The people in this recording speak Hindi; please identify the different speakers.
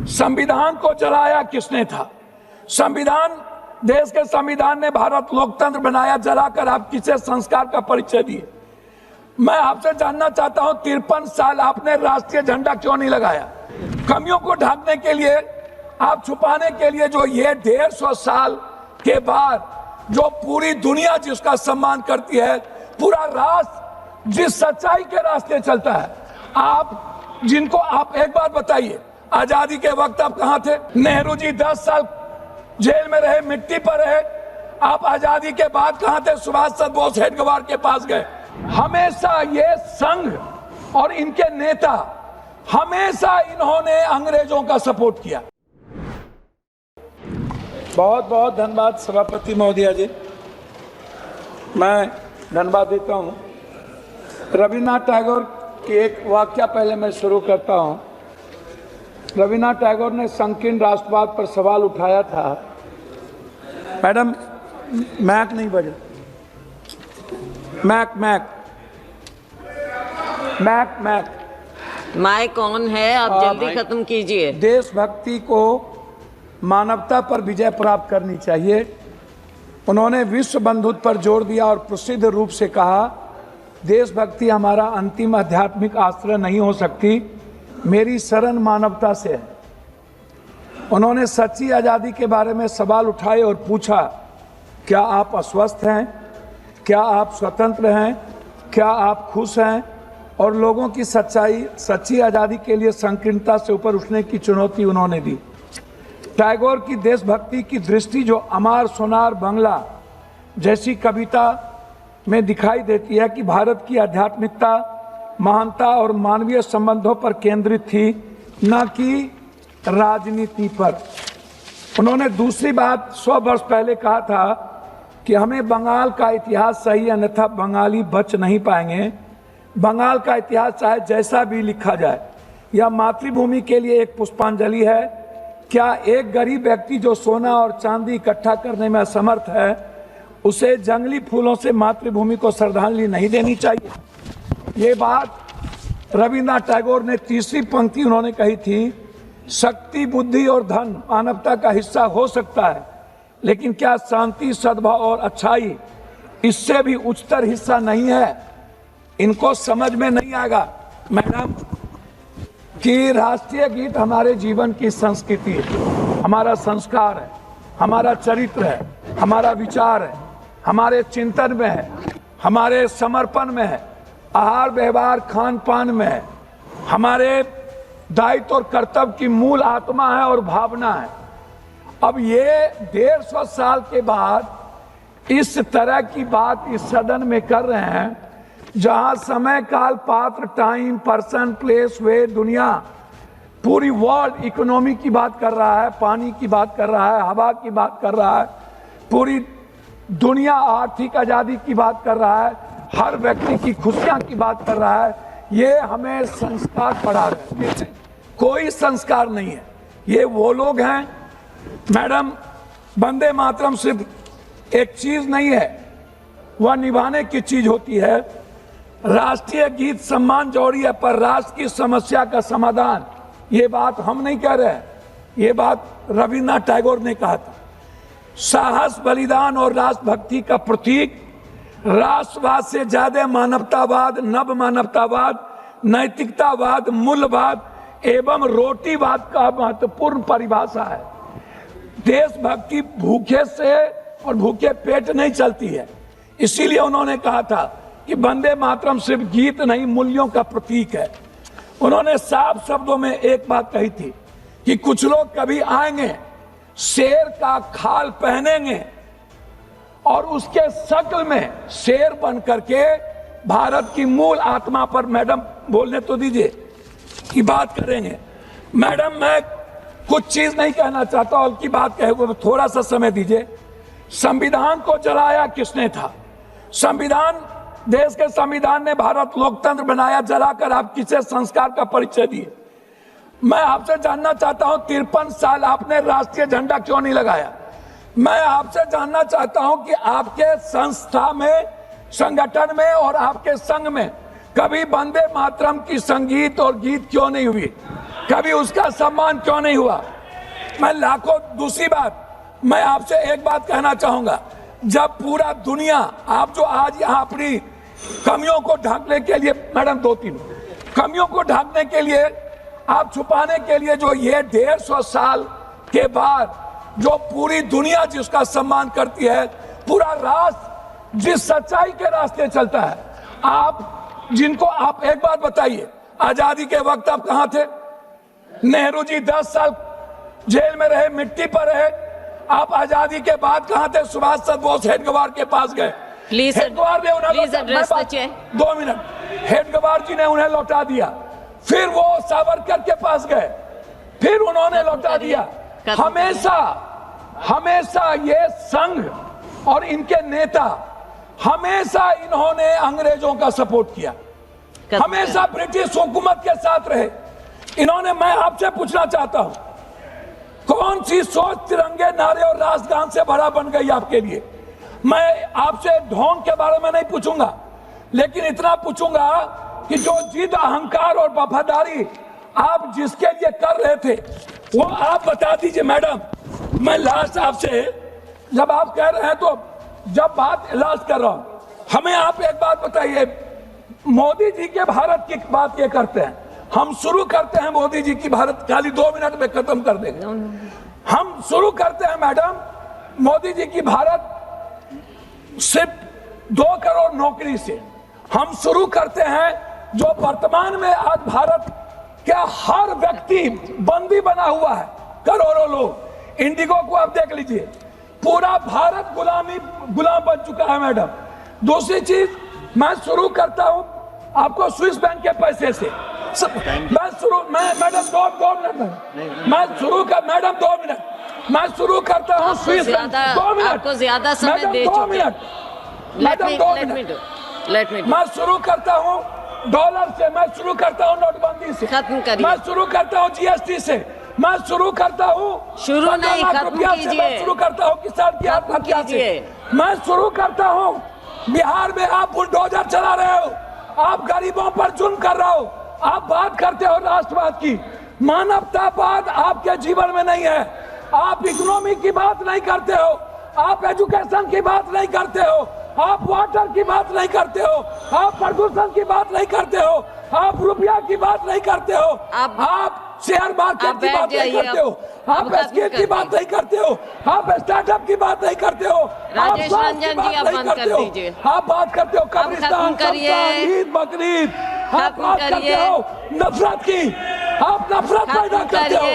Speaker 1: संविधान को जलाया किसने था? संविधान, देश के संविधान ने भारत लोकतंत्र बनाया, जलाकर आप किसे संस्कार का परिचय दिए? मैं आपसे जानना चाहता हूं, 53 साल आपने राष्ट्रीय झंडा क्यों नहीं लगाया? कमियों को ढकने के लिए, आप छुपाने के लिए, जो ये 150 साल के बाद जो पूरी दुनिया जिसका सम्मान करती है, पूरा राष्ट्र जिस सच्चाई के रास्ते चलता है, आप जिनको, आप एक बात बताइए, आजादी के वक्त आप कहां थे? नेहरू जी 10 साल जेल में रहे, मिट्टी पर रहे। आप आजादी के बाद कहां थे? सुभाष चंद्र बोस हेडक्वार्टर के पास गए। हमेशा ये संघ और इनके नेता, हमेशा इन्होंने अंग्रेजों का सपोर्ट किया। बहुत बहुत धन्यवाद सभापति महोदया जी, मैं धन्यवाद देता हूं। रविन्द्रनाथ टैगोर की एक वाक्य पहले मैं शुरू करता हूं। रविन्द्रनाथ टैगोर ने संकीर्ण राष्ट्रवाद पर सवाल उठाया था। मैडम, मैक नहीं बजा, mic mic mic mic
Speaker 2: mic on है, आप जल्दी खत्म कीजिए।
Speaker 1: देशभक्ति को मानवता पर विजय प्राप्त करनी चाहिए। उन्होंने विश्व बंधुत्व पर जोर दिया और प्रसिद्ध रूप से कहा, देशभक्ति हमारा अंतिम आध्यात्मिक आश्रय नहीं हो सकती, मेरी शरण मानवता से है। उन्होंने सच्ची आज़ादी के बारे में सवाल उठाए और पूछा, क्या आप अस्वस्थ हैं? क्या आप स्वतंत्र हैं? क्या आप खुश हैं? और लोगों की सच्ची आज़ादी के लिए संकीर्णता से ऊपर उठने की चुनौती उन्होंने दी। टैगोर की देशभक्ति की दृष्टि जो अमर सोनार बंगला जैसी कविता में दिखाई देती है कि भारत की आध्यात्मिकता, महानता और मानवीय संबंधों पर केंद्रित थी, न कि राजनीति पर। उन्होंने दूसरी बात 100 वर्ष पहले कहा था कि हमें बंगाल का इतिहास सही, अन्यथा बंगाली बच नहीं पाएंगे। बंगाल का इतिहास चाहे जैसा भी लिखा जाए, यह मातृभूमि के लिए एक पुष्पांजलि है। क्या एक गरीब व्यक्ति जो सोना और चांदी इकट्ठा करने में असमर्थ है, उसे जंगली फूलों से मातृभूमि को श्रद्धांजलि नहीं देनी चाहिए? ये बात रविन्द्रनाथ टैगोर ने तीसरी पंक्ति उन्होंने कही थी, शक्ति, बुद्धि और धन मानवता का हिस्सा हो सकता है, लेकिन क्या शांति, सद्भाव और अच्छाई इससे भी उच्चतर हिस्सा नहीं है? इनको समझ में नहीं आएगा मैडम कि राष्ट्रीय गीत हमारे जीवन की संस्कृति है, हमारा संस्कार है, हमारा चरित्र है, हमारा विचार है, हमारे चिंतन में है, हमारे समर्पण में है, आहार व्यवहार खान पान में है, हमारे दायित्व और कर्तव्य की मूल आत्मा है और भावना है। अब ये 150 साल के बाद इस तरह की बात इस सदन में कर रहे हैं, जहां समय, काल, पात्र, टाइम, पर्सन, प्लेस, वे, दुनिया, पूरी वर्ल्ड इकोनॉमी की बात कर रहा है, पानी की बात कर रहा है, हवा की बात कर रहा है, पूरी दुनिया आर्थिक आज़ादी की बात कर रहा है, हर व्यक्ति की खुशियां की बात कर रहा है। ये हमें संस्कार पढ़ा रहे हैं, कोई संस्कार नहीं है। ये वो लोग हैं मैडम, वंदे मातरम सिर्फ एक चीज नहीं है, वह निभाने की चीज होती है। राष्ट्रीय गीत सम्मान जरूरी है, पर राष्ट्र की समस्या का समाधान, ये बात हम नहीं कह रहे हैं, ये बात रविन्द्रनाथ टैगोर ने कहा था। साहस, बलिदान और राष्ट्रभक्ति का प्रतीक, राष्ट्रवाद से ज्यादा मानवतावाद, नव मानवतावाद, नैतिकतावाद, मूल्यवाद एवं रोटीवाद का महत्वपूर्ण परिभाषा है। देशभक्ति भूखे से और भूखे पेट नहीं चलती है, इसीलिए उन्होंने कहा था कि वंदे मातरम सिर्फ गीत नहीं, मूल्यों का प्रतीक है। उन्होंने साफ शब्दों में एक बात कही थी कि कुछ लोग कभी आएंगे, शेर का खाल पहनेंगे और उसके शक्ल में शेर बन करके भारत की मूल आत्मा पर, मैडम बोलने तो दीजिए, की बात करेंगे। मैडम, मैं कुछ चीज नहीं कहना चाहता, और की बात कहेगा तो थोड़ा सा समय दीजिए। संविधान को जलाया किसने था? संविधान, देश के संविधान ने भारत लोकतंत्र बनाया, जलाकर आप किसे संस्कार का परिचय दिए? मैं आपसे जानना चाहता हूं, 53 साल आपने राष्ट्रीय झंडा क्यों नहीं लगाया? मैं आपसे जानना चाहता हूं कि आपके संस्था में, संगठन में और आपके संघ में कभी वंदे मातरम की संगीत और गीत क्यों नहीं हुई? कभी उसका सम्मान क्यों नहीं हुआ? मैं लाखों, दूसरी बात मैं आपसे एक बात कहना चाहूंगा, जब पूरा दुनिया, आप जो आज यहाँ अपनी कमियों को ढकने के लिए, मैडम 2-3 कमियों को ढकने के लिए, आप छुपाने के लिए, जो ये 150 साल के बाद जो पूरी दुनिया जिसका सम्मान करती है, पूरा राष्ट्र जिस सच्चाई के रास्ते चलता है, आप जिनको, आप एक बात बताइए, आजादी के वक्त आप कहां थे? नेहरू जी 10 साल जेल में रहे, मिट्टी पर रहे। आप आजादी के बाद कहां थे? सुभाष चंद्र बोस हेडगेवार के पास गए, हेडगेवार ने उन्हें 2 मिनट, हेडगेवार जी ने उन्हें लौटा दिया, फिर वो सावरकर के पास गए, फिर उन्होंने लौटा दिया। हमेशा हमेशा ये संघ और इनके नेता, हमेशा इन्होंने अंग्रेजों का सपोर्ट किया, हमेशा ब्रिटिश हुकूमत के साथ रहे इन्होंने। मैं आपसे पूछना चाहता हूं, कौन सी सोच तिरंगे नारे और राष्ट्रगान से भरा बन गई आपके लिए? मैं आपसे ढोंग के बारे में नहीं पूछूंगा, लेकिन इतना पूछूंगा कि जो जिद, अहंकार और वफादारी आप जिसके लिए कर रहे थे, वो आप बता दीजिए। मैडम, मैं लास्ट आपसे, जब आप कह रहे हैं तो जब बात इलाज कर रहा हूं, हमें आप एक बात बताइए, मोदी जी के भारत की बात ये करते हैं, हम शुरू करते हैं मोदी जी की भारत, खाली 2 मिनट में खत्म कर देंगे। हम शुरू करते हैं मैडम मोदी जी की भारत सिर्फ 2 करोड़ नौकरी से। हम शुरू करते हैं जो वर्तमान में आज भारत का हर व्यक्ति बंदी बना हुआ है, करोड़ों लोग। इंडिगो को आप देख लीजिए, पूरा भारत गुलाम बन चुका है मैडम। दूसरी चीज, मैं शुरू करता हूं आपको स्विस बैंक के पैसे से। मैं मैडम 2 मिनट, मैं शुरू कर, मैडम 2 मिनट, मैं शुरू करता हूँ स्विस बैंक। 2 मिनट,
Speaker 2: आपको ज्यादा समय दे
Speaker 1: चुके। 2 मिनट, मैडम 2 मिनट, मैं शुरू करता हूँ डॉलर से, मैं शुरू करता हूँ नोटबंदी से,
Speaker 2: खत्म करिए।
Speaker 1: मैं शुरू करता हूँ जीएसटी से, मैं शुरू करता हूँ
Speaker 2: शुरू नहीं, खत्म कीजिए।
Speaker 1: मैं शुरू करता हूँ किसान की आत्महत्या से, मैं शुरू करता हूँ बिहार में आप बुलडोजर चला रहे हो, आप गरीबों पर जुल्म कर रहे हो, आप बात करते हो राष्ट्रवाद की, मानवतावाद आपके जीवन में नहीं है। आप इकोनॉमी की बात नहीं करते हो, आप एजुकेशन की बात नहीं करते हो, आप वाटर की बात नहीं करते हो, आप प्रदूषण की बात नहीं करते हो, आप रुपया की बात नहीं करते हो, आप शेयर मार्केट की बात नहीं करते हो, आप स्किल की बात नहीं करते हो, आप स्टार्टअप की बात नहीं करते हो,
Speaker 2: राजेश रंजन जी, आप बंद कर दीजिए।
Speaker 1: आप बात करते हो कब्रिस्तान, ईद, बकरीद, आप बात करते हो नफरत की, आप नफरत पैदा करते हो।